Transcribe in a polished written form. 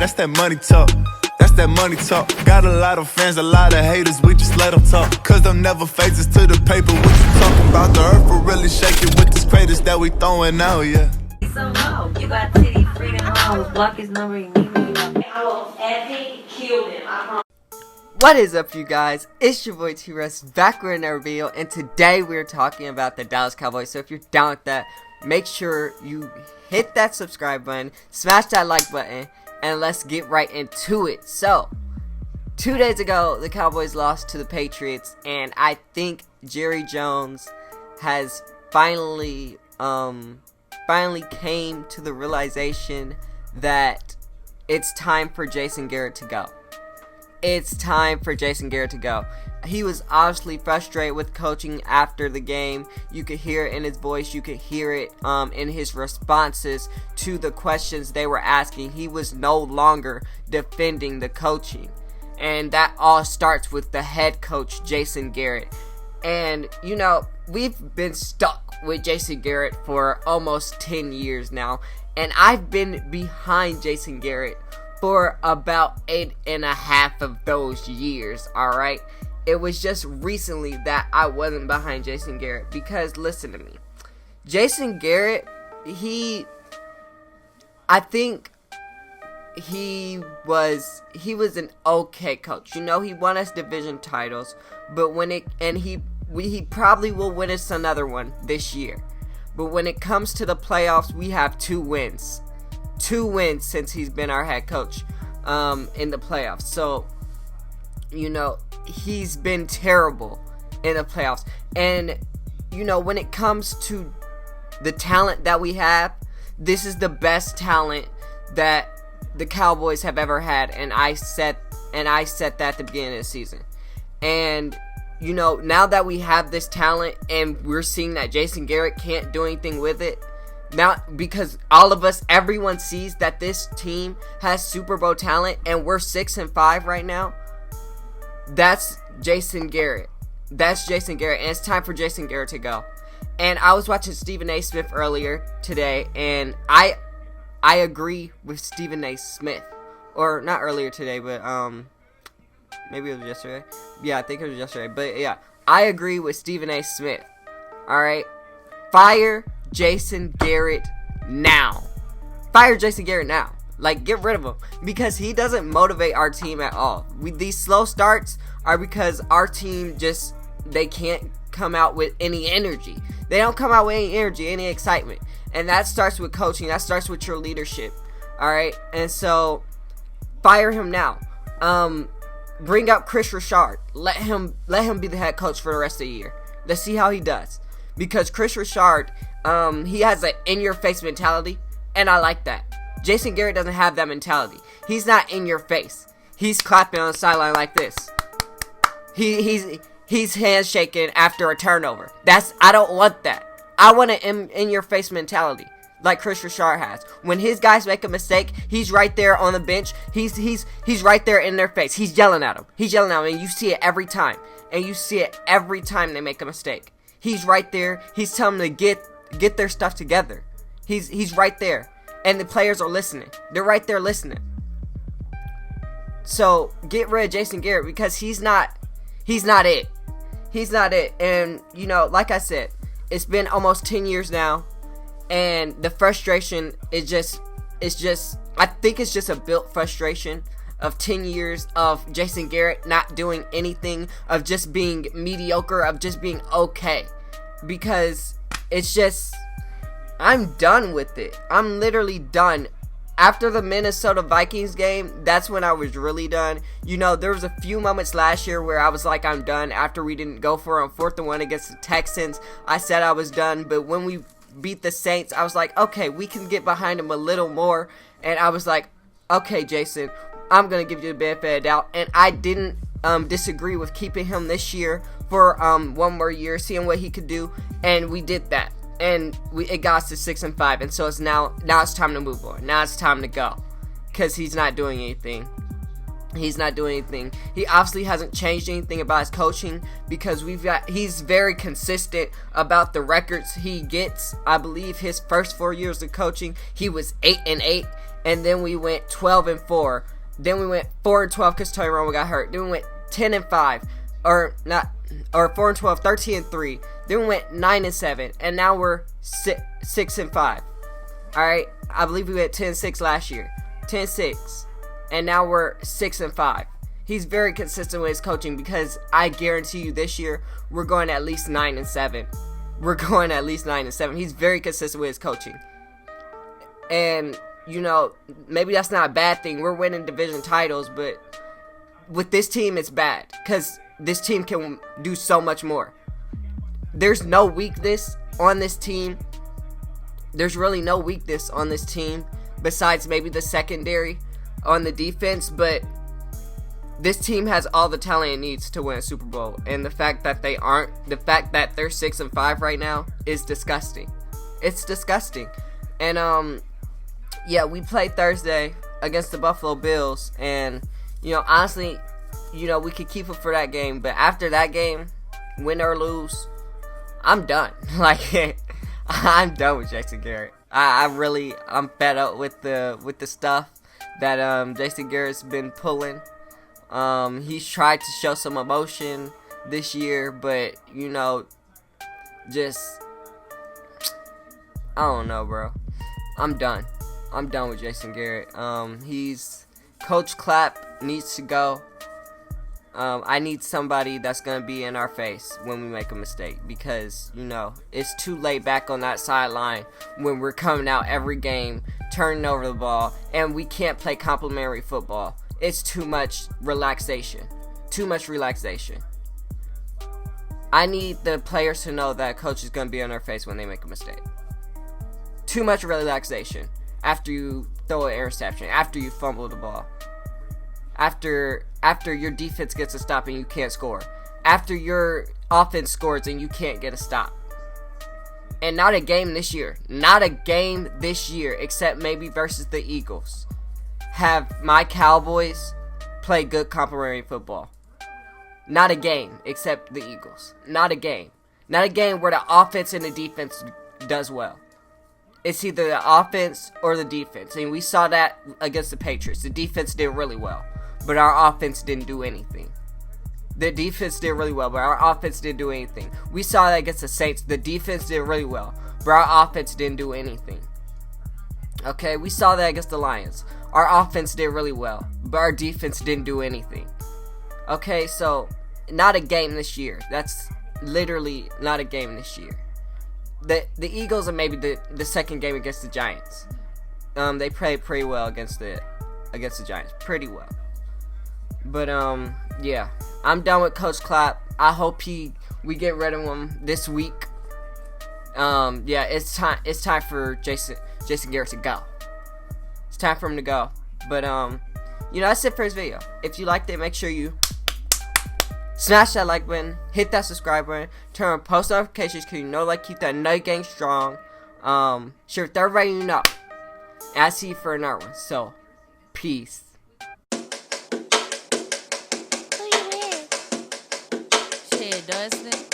That's that money talk. That's that money talk. Got a lot of fans, a lot of haters, we just let them talk. Cause them never phases to the paper. What you talking about? The earth will really shake it with this craters that we throwing out, yeah. So no, you got Titty Freedom Homes. Block his number, you need me. I will epic kill him, I promise. What is up, you guys? It's your boy T-Russ, back with another video, and today we're talking about the Dallas Cowboys. So if you're down with that, make sure you hit that subscribe button, smash that like button, and let's get right into it. So, 2 days ago, the Cowboys lost to the Patriots, and I think Jerry Jones has finally came to the realization that it's time for Jason Garrett to go. It's time for Jason Garrett to go. He was obviously frustrated with coaching after the game. You could hear it in his voice. You could hear it in his responses to the questions they were asking. He was no longer defending the coaching. And that all starts with the head coach, Jason Garrett. And, you know, we've been stuck with Jason Garrett for almost 10 years now. And I've been behind Jason Garrett for about 8.5 of those years, alright? It was just recently that I wasn't behind Jason Garrett, because listen to me. Jason Garrett, I think he was an okay coach. You know, he won us division titles, but he probably will win us another one this year. But when it comes to the playoffs, we have 2 wins. 2 wins since he's been our head coach in the playoffs. So, you know, he's been terrible in the playoffs. And, you know, when it comes to the talent that we have, this is the best talent that the Cowboys have ever had. And I said that at the beginning of the season. And, you know, now that we have this talent and we're seeing that Jason Garrett can't do anything with it, now, because everyone sees that this team has Super Bowl talent and we're 6-5 right now. That's Jason Garrett. And it's time for Jason Garrett to go. And I was watching Stephen A. Smith earlier today, and I agree with Stephen A. Smith. Or not earlier today, but maybe it was yesterday. Yeah, I think it was yesterday. But yeah, I agree with Stephen A. Smith. Alright? Fire Jason Garrett now. Fire Jason Garrett now. Like, get rid of him, because he doesn't motivate our team at all. These slow starts are because our team they can't come out with any energy. They don't come out with any energy, any excitement. And that starts with coaching. That starts with your leadership. Alright? And so, fire him now. Bring up Chris Richard. Let him be the head coach for the rest of the year. Let's see how he does. Because Chris Richard, he has an in-your-face mentality, and I like that. Jason Garrett doesn't have that mentality. He's not in your face. He's clapping on the sideline like this. He's handshaking after a turnover. I don't want that. I want an in-your-face mentality, like Chris Richard has. When his guys make a mistake, he's right there on the bench. He's right there in their face. He's yelling at them. And you see it every time. And you see it every time they make a mistake. He's right there. He's telling them to get their stuff together. He's right there. And the players are listening. They're right there listening. So, get rid of Jason Garrett, because he's not it. He's not it. And, you know, like I said, it's been almost 10 years now. And the frustration is just I think it's just a built frustration of 10 years of Jason Garrett not doing anything, of just being mediocre, of just being okay. Because it's just, I'm done with it. I'm literally done. After the Minnesota Vikings game, that's when I was really done. You know, there was a few moments last year where I was like, I'm done. After we didn't go for it on 4th and 1 against the Texans, I said I was done. But when we beat the Saints, I was like, okay, we can get behind them a little more. And I was like, okay, Jason, I'm going to give you the benefit of the doubt. And I didn't disagree with keeping him this year for 1 more year, seeing what he could do. And we did that. And it got us to 6-5. And so it's now it's time to move on. Now it's time to go. Because he's not doing anything. He's not doing anything. He obviously hasn't changed anything about his coaching, because he's very consistent about the records he gets. I believe his first 4 years of coaching, he was 8-8. and then we went 12-4. Then we went 4-12 because Tony Romo got hurt. Then we went 10-5, or 4-12, 13-3. Then we went 9-7, and now we're 6-5. All right, I believe we went 10-6 last year, 10-6, and now we're 6-5. He's very consistent with his coaching, because I guarantee you this year we're going at least 9-7. We're going at least 9-7. He's very consistent with his coaching, and you know, maybe that's not a bad thing. We're winning division titles, but with this team, it's bad because this team can do so much more. There's no weakness on this team. There's really no weakness on this team besides maybe the secondary on the defense, but this team has all the talent it needs to win a Super Bowl, and the fact that they're 6-5 right now is disgusting. It's disgusting. And yeah, we play Thursday against the Buffalo Bills, and you know, honestly, you know, we could keep it for that game, but after that game, win or lose, I'm done. Like, I'm done with Jason Garrett. I'm fed up with the stuff that Jason Garrett's been pulling. He's tried to show some emotion this year, but you know, just I don't know, bro. I'm done with Jason Garrett. Coach Clapp needs to go. I need somebody that's going to be in our face when we make a mistake, because, you know, it's too late back on that sideline when we're coming out every game, turning over the ball, and we can't play complimentary football. It's too much relaxation. I need the players to know that coach is going to be in our face when they make a mistake. Too much relaxation after you throw an interception, after you fumble the ball, after your defense gets a stop and you can't score, after your offense scores and you can't get a stop. And not a game this year, except maybe versus the Eagles, have my Cowboys play good complimentary football. Not a game except the Eagles. Not a game where the offense and the defense does well. It's either the offense or the defense. And we saw that against the Patriots. The defense did really well, but our offense didn't do anything. The defense did really well, but our offense didn't do anything. We saw that against the Saints. The defense did really well, but our offense didn't do anything. Okay, we saw that against the Lions. Our offense did really well, but our defense didn't do anything. Okay, so not a game this year. That's literally not a game this year. The Eagles are maybe the second game against the Giants. They played pretty well against the Giants, pretty well. But yeah, I'm done with Coach Clapp. I hope we get rid of him this week. Yeah, it's time for Jason Garrett to go. It's time for him to go. But you know, that's it for this video. If you liked it, make sure you smash that like button, hit that subscribe button, turn on post notifications because you know, like, keep that night gang strong. Share with everybody you know. And I'll see you for another one. So, peace. Shit, Dustin.